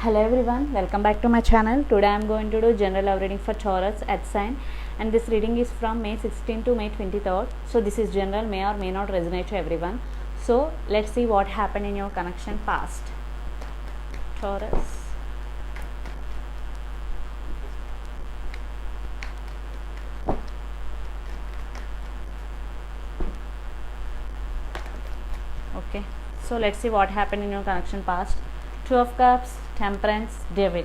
Hello everyone, welcome back to my channel. Today I am going to do general love reading for Taurus at sign, and this reading is from May 16 to May 23rd. So this is general, may or may not resonate to everyone. So let's see what happened in your connection past. Taurus. Okay, so let's see what happened in your connection past. Two of Cups, Temperance, Devil.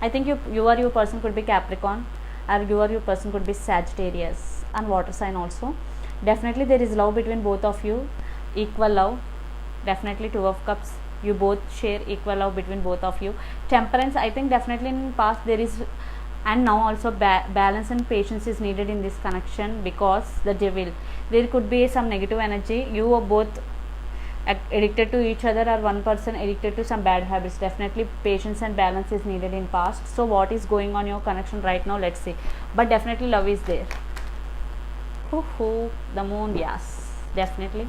I think you or your person could be Capricorn, or you or your person could be Sagittarius and water sign also. Definitely there is love between both of you, equal love. Definitely Two of Cups, you both share equal love between both of you. Temperance, I think definitely in past there is, and now also balance and patience is needed in this connection, because the Devil, there could be some negative energy. You are both addicted to each other, or one person addicted to some bad habits. Definitely patience and balance is needed in past. So what is going on your connection right now, let's see. But definitely love is there. The Moon, yes, definitely,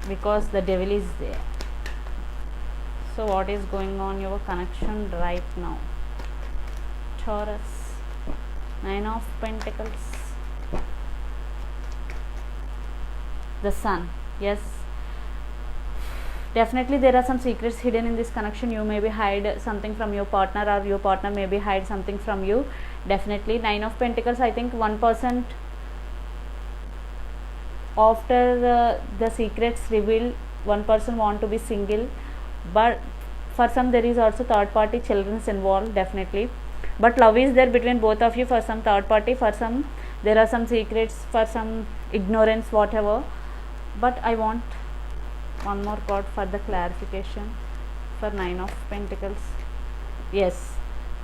because the Devil is there. So what is going on your connection right now, Taurus? Nine of Pentacles, the Sun, yes. Definitely there are some secrets hidden in this connection. You may be hide something from your partner, or your partner may be hide something from you. Definitely Nine of Pentacles, I think 1% after the secrets revealed, one person want to be single, but for some there is also third party, children's involved. Definitely, but love is there between both of you. For some third party, for some there are some secrets, for some ignorance, whatever. But I want one more card for the clarification for Nine of Pentacles. Yes,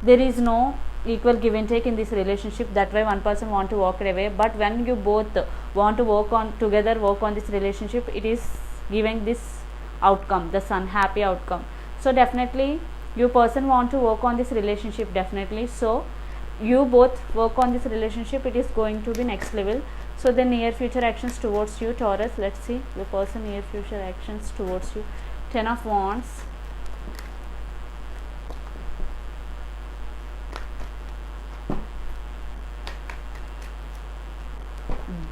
there is no equal give and take in this relationship. That way one person want to walk away, but when you both want to work on together, work on this relationship, it is giving this outcome, the Sun, happy outcome. So definitely your person want to work on this relationship, definitely. So you both work on this relationship, it is going to be next level. So the near future actions towards you, Taurus. Let's see your person near future actions towards you. Ten of Wands,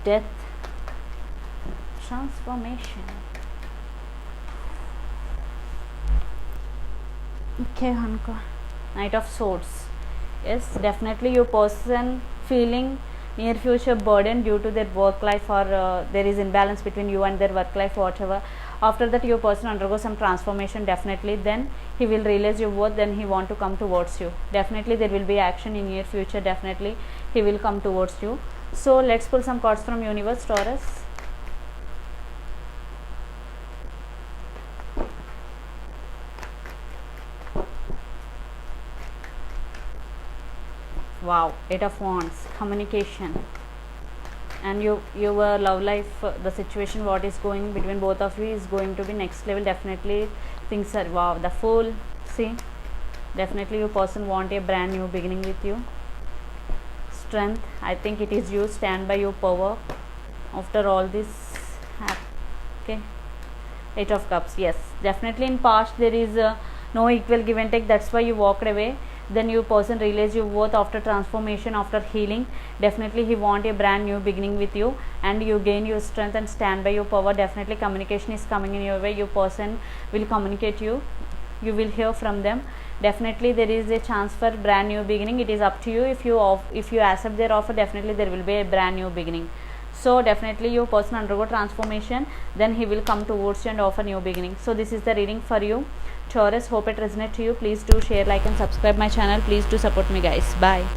Death, Transformation. Okay, Hanka. Knight of Swords. Yes, definitely your person feeling near future burden due to their work life, or there is imbalance between you and their work life, whatever. After that your person undergoes some transformation. Definitely then he will realize your worth, then he want to come towards you. Definitely there will be action in near future. Definitely he will come towards you. So let's pull some cards from universe, Taurus. Wow, Eight of Wands, communication, and your love life, the situation what is going between both of you is going to be next level. Definitely things are, wow, the Fool. See, definitely your person want a brand new beginning with you. Strength, I think it is you, stand by your power after all this. Okay, Eight of Cups, yes, definitely in past there is no equal give and take, that's why you walked away. Then your person realize your worth after transformation, after healing. Definitely he want a brand new beginning with you, and you gain your strength and stand by your power. Definitely communication is coming in your way. Your person will communicate you will hear from them. Definitely there is a chance for brand new beginning. It is up to you. If you accept their offer, definitely there will be a brand new beginning. So definitely your person undergo transformation, then he will come towards you and offer new beginning. So this is the reading for you, Taurus. Hope it resonates to you. Please do share, like and subscribe my channel. Please do support me, guys. Bye.